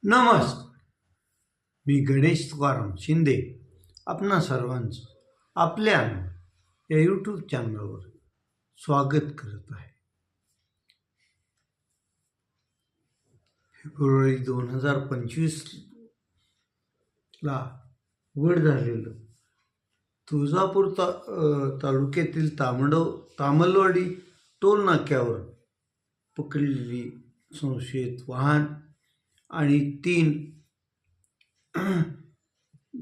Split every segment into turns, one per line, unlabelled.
नमस्कार. मी गणेश तुकाराम शिंदे आपणा सर्वांचं आपल्या या यूट्यूब चॅनलवर स्वागत करत आहे. फेब्रुवारी 2025ला उघड झालेलं तुळजापूर तालुक्यातील तामलवाडी टोल नाक्यावर पकडलेली संशयित वाहन आणि 3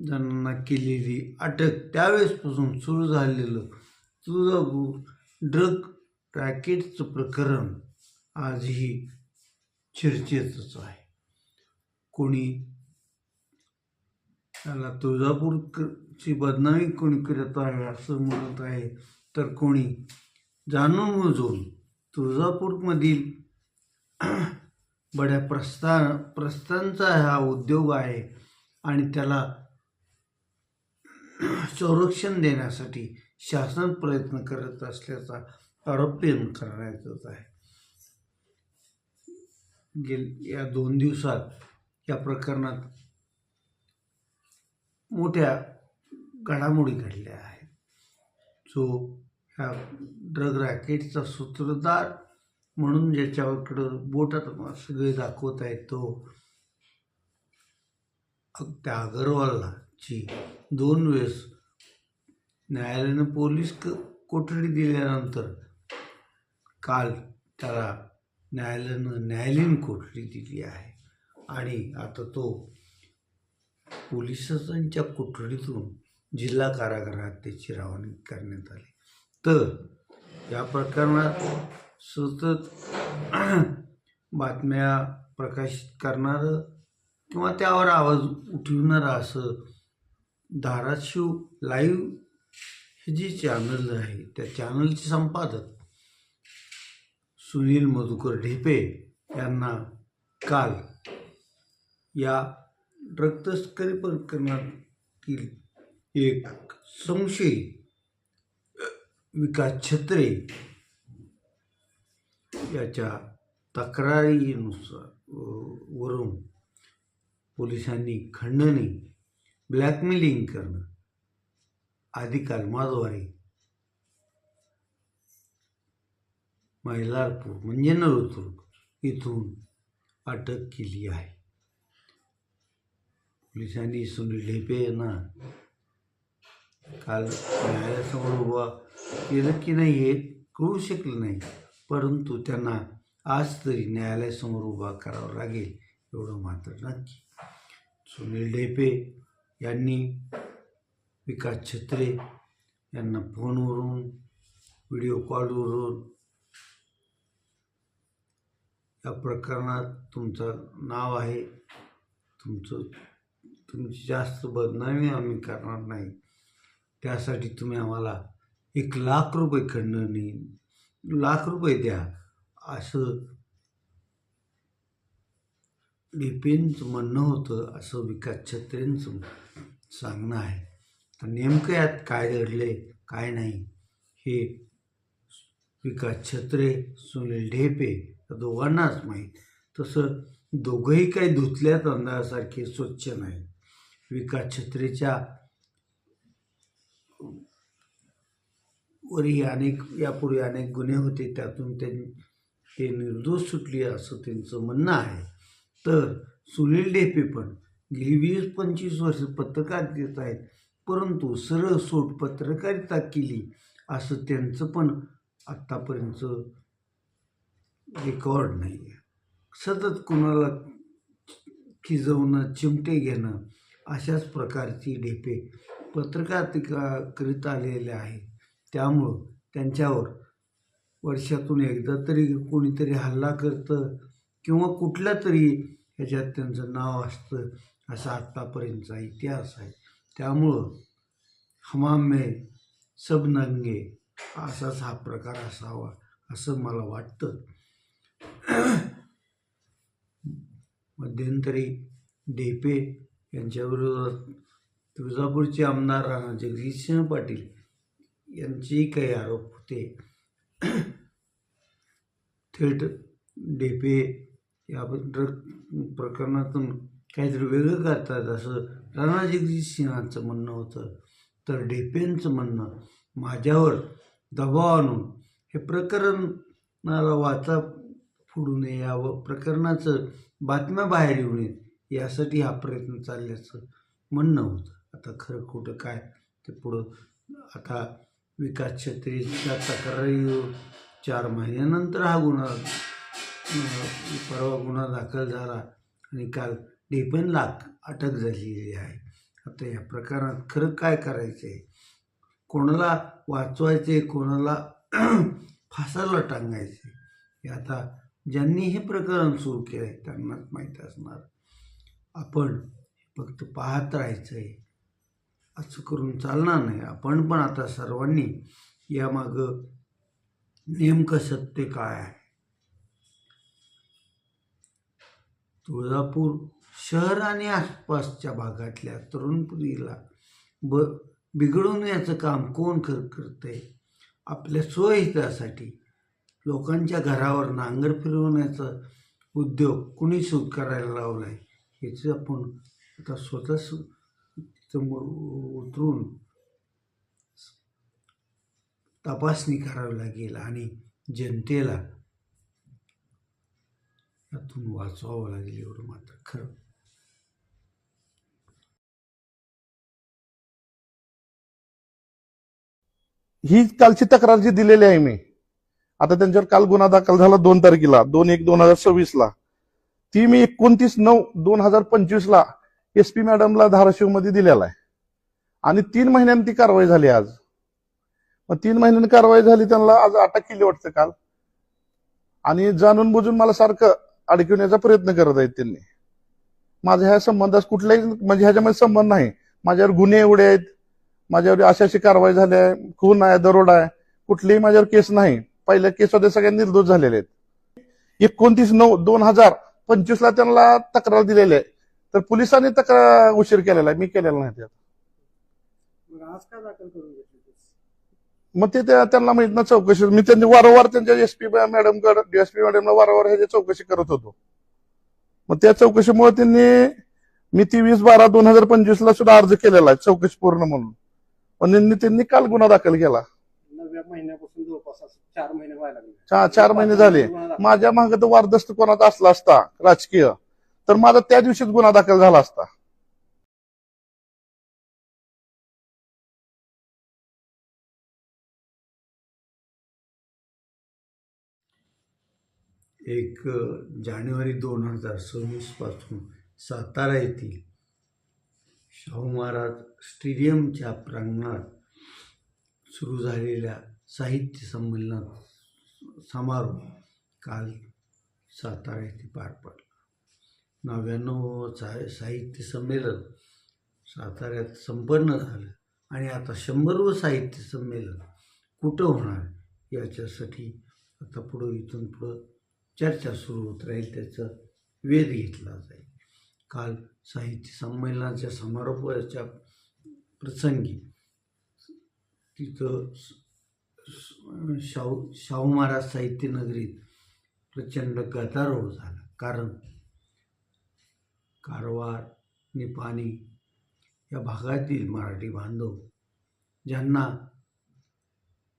जणांना केलेली अटक, त्यावेळेसपासून सुरू झालेलं तुळजापूर ड्रग रॅकेटचं प्रकरण आजही चर्चेतच आहे. कोणी त्याला तुळजापूरची बदनामी कोणी करत आहे असं म्हणत आहे, तर कोणी जाणून बुजून तुळजापूरमधील बड्या प्रस्थांचा हा उद्योग आहे आणि त्याला संरक्षण देण्यासाठी शासन प्रयत्न करत असल्याचा आरोप करण्यात आहे. या 2 दिवसात या प्रकरणात मोठ्या घडामोडी घडल्या आहेत. जो ह्या ड्रग रॅकेटचा सूत्रधार म्हणून ज्याच्याकडं बोटात सगळे दाखवत आहेत, तो त्या अगरवालची 2 वेळेस न्यायालयानं पोलीस कोठडी दिल्यानंतर काल त्याला न्यायालयानं न्यायालयीन कोठडी दिली आहे आणि आता तो पोलिसांच्या कोठडीतून जिल्हा कारागृहात त्याची रवानगी करण्यात आली. तर या प्रकरणात सतत बातम्या प्रकाशित करणारं किंवा त्यावर आवाज उठवणारं असं धाराशिव लाईव्ह हे जे चॅनल आहे, त्या चॅनलचे संपादक सुनील मधुकर ढेपे यांना काल या ड्रग तस्करी प्रकरणातील एक संशयित विकास छत्रे याच्या तक्रारीनुसार वरून पोलिसांनी खंडणी, ब्लॅकमेलिंग करणं आदी कलमाद्वारे मैलारपूर म्हणजे नळदुर्ग इथून अटक केली आहे. पोलिसांनी सुनील ढेपे यांना काल न्यायालयासमोर उभा केलं की नाही हे कळू शकलं नाही, परंतु त्यांना आज तरी न्यायालयासमोर उभा करावं लागेल एवढं मात्र नक्की. सुनील ढेपे यांनी विकास छत्रे यांना फोनवरून, व्हिडिओ कॉलवरून या प्रकरणात तुमचं नाव आहे, तुमची जास्त बदनामी आम्ही करणार नाही, त्यासाठी तुम्ही आम्हाला 1,00,000 रुपये खंडणी, ₹1,00,000 द्या, असं ढेपेंचं म्हणणं होतं, असं विकास छत्रेंचं सांगणं आहे. तर नेमकं यात काय घडले काय नाही हे विकास छत्रे, सुनील ढेपे या दोघांनाच माहीत. तसं दोघंही काही धुतल्या तांदळासारखे स्वच्छ नाही. विकास छत्रेच्या वरही यापूर्वी अनेक गुन्हे होते, त्यातून ते निर्दोष सुटले असं त्यांचं म्हणणं आहे. तर सुनील ढेपे पण गेली 20-25 वर्ष पत्रकारिता आहेत, परंतु सरळ सोट पत्रकारिता केली असं त्यांचं पण आत्तापर्यंतचं रेकॉर्ड नाही आहे. सतत कुणाला खिजवणं, चिमटे घेणं अशाच प्रकारची ढेपे पत्रकारिता करीत आलेले आहेत. त्यामुळं त्यांच्यावर वर्षातून एकदा तरी कोणीतरी हल्ला करतं किंवा कुठल्या तरी ह्याच्यात त्यांचं नाव असतं, असा आत्तापर्यंतचा इतिहास आहे. त्यामुळं हमाम में सब नंगे असाच हा प्रकार असावा असं मला वाटतं. मध्यंतरी ढेपे यांच्याविरोधात तुळजापूरचे आमदार राणा जगजितसिंह पाटील यांचेही काही आरोप होते. थेट ढेपे या ड्रग प्रकरणातून काहीतरी वेगळं करतात असं राणा जगजितसिंहांचं म्हणणं होतं. तर ढेपेंचं म्हणणं माझ्यावर दबाव आणून हे प्रकरणाला वाचा फोडू नये, या प्रकरणाचं बातम्या बाहेर येऊ नयेत यासाठी हा प्रयत्न चालल्याचं म्हणणं होतं. आता खरं खोटं काय ते पुढं आता विकास छत्रीच्या तक्रारी 4 महिन्यानंतर हा गुन्हा परवा गुन्हा दाखल झाला आणि काल ढेपेंना अटक झालेली आहे. आता या प्रकरणात खरं काय करायचं आहे, कोणाला वाचवायचे, कोणाला फासाला टांगायचे हे आता ज्यांनी हे प्रकरण सुरू केलं आहे त्यांनाच माहीत असणार. आपण फक्त पाहत राहायचं आहे, असं करून चालणार नाही. आपण पण आता सर्वांनी यामागं नेमकं सत्य काय आहे, तुळजापूर शहर आणि आसपासच्या भागातल्या तरुण पिढीला बिघडवण्याचं काम कोण करतंय, आपल्या स्वहितासाठी लोकांच्या घरावर नांगर फिरवण्याचा उद्योग कुणी सुरू करायला लावला आहे ह्याचं आपण आता स्वतःच उतरून तपासणी करावी लागेल आणि जनतेला यातून वाचवावं लागेल, एवढं मात्र खरं.
ही कालची तक्रार जी दिलेली आहे मी, आता त्यांच्यावर काल गुन्हा दाखल झाला 2 तारखेला 2/1/2026 ती मी 29/9/2025 SP मॅडमला धाराशिवमध्ये दिलेला आहे आणि 3 महिन्यांनी ती कारवाई झाली. आज मग 3 महिन्यांनी कारवाई झाली, त्यांना आज अटक केली वाटतं काल, आणि जाणून बुजून मला सारखं अडकवण्याचा प्रयत्न करत आहेत त्यांनी. माझ्या ह्या संबंधास कुठल्याही म्हणजे ह्याच्यामध्ये संबंध नाही. माझ्यावर गुन्हे एवढे आहेत, माझ्यावर अशी कारवाई झाली आहे, खून आहे, दरोडा आहे, कुठलीही माझ्यावर केस नाही. पहिल्या केसमध्ये सगळे निर्दोष झालेले आहेत. 29/9/2025 त्यांना तक्रार दिलेली आहे, तर पोलिसांनी तक्रार उशीर केलेला आहे, मी केलेला नाही.
आज का दाखल करून घेतली?
मग ते त्यांना माहित ना चौकशी, मी त्यांनी वारंवार त्यांच्या SP मॅडमकडे DSP मॅडमला वारंवार ह्याची चौकशी करत होतो. मग त्या चौकशीमुळे त्यांनी मी 23/12/2025 सुद्धा अर्ज केलेला आहे चौकशी पूर्ण म्हणून, पण त्यांनी काल गुन्हा दाखल केला.
9व्या महिन्यापासून जवळपास 4 महिने व्हायला लागले.
4 महिने झाले. माझ्या मागे तर वारदस्त कोणाचा असला असता राजकीय, तर माझा त्या दिवशीच गुन्हा दाखल झाला असता.
एक जानेवारी 2026 पासून सातारा येथील शाहू महाराज स्टेडियमच्या प्रांगणात सुरू झालेल्या साहित्य संमेलनात समारोप काल सातारा येथे पार पडला. 99वं साहित्य संमेलन साताऱ्यात संपन्न झालं आणि आता 100वं साहित्य संमेलन कुठं होणार याच्यासाठी आता इथून पुढं चर्चा सुरू होत राहील, त्याचा वेध घेतला जाईल. काल साहित्य संमेलनाच्या समारोपाच्या प्रसंगी तिथं शाहू महाराज साहित्य नगरीत प्रचंड गदारोळ झाला. कारण कारवार, निपाणी या भागातील मराठी बांधव ज्यांना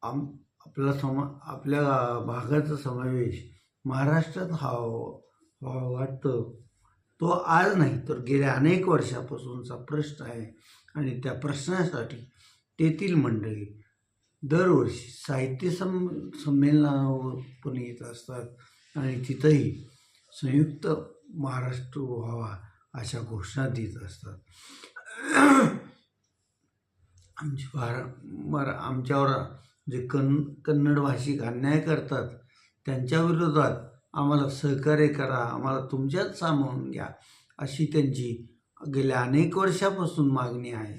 आपल्या भागाचा समावेश महाराष्ट्रात वाटतं, तो आज नाही तर गेल्या अनेक वर्षापासूनचा प्रश्न आहे आणि त्या प्रश्नासाठी तेथील मंडळी दरवर्षी साहित्य संमेलनावर पण येत असतात आणि तिथंही संयुक्त महाराष्ट्र व्हावा अशा घोषणा देत असतात. आमच्यावर जे कन्नड भाषिक अन्याय करतात त्यांच्या विरोधात आम्हाला सहकार्य करा, आम्हाला तुमच्यात सामावून घ्या, अशी त्यांची गेल्या अनेक वर्षापासून मागणी आहे.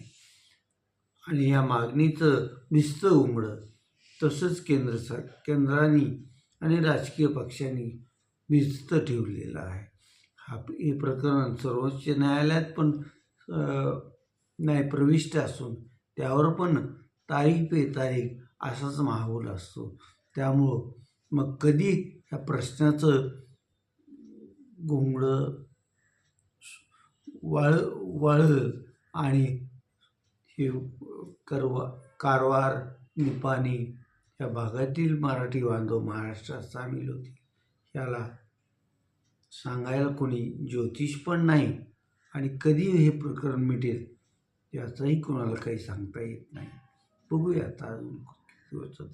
आणि या मागणीचं भिस्त उमडं तसंच केंद्राने आणि राजकीय पक्षांनी भिस्त ठेवलेलं आहे. हे प्रकरण सर्वोच्च न्यायालयात पण न्यायप्रविष्ट असून त्यावर पण तारीख पे तारीख असाच माहोल असतो. त्यामुळं मग कधी या प्रश्नाचं घोंगडं वाळं आणि हे कारवार निपाणी या भागातील मराठी बांधव महाराष्ट्रात सामील होते. याला सांगायला कोणी ज्योतिष पण नाही आणि कधी हे प्रकरण मिटेल याचंही कोणाला काही सांगता येत नाही. बघूया आता अजून किती दिवसात.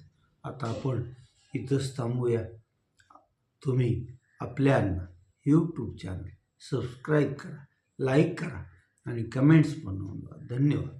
आता आपण इथंच थांबूया. तुम्ही आपल्या यूट्यूब चॅनल सबस्क्राईब करा, लाईक करा आणि कमेंट्स पण नोंदवा. धन्यवाद.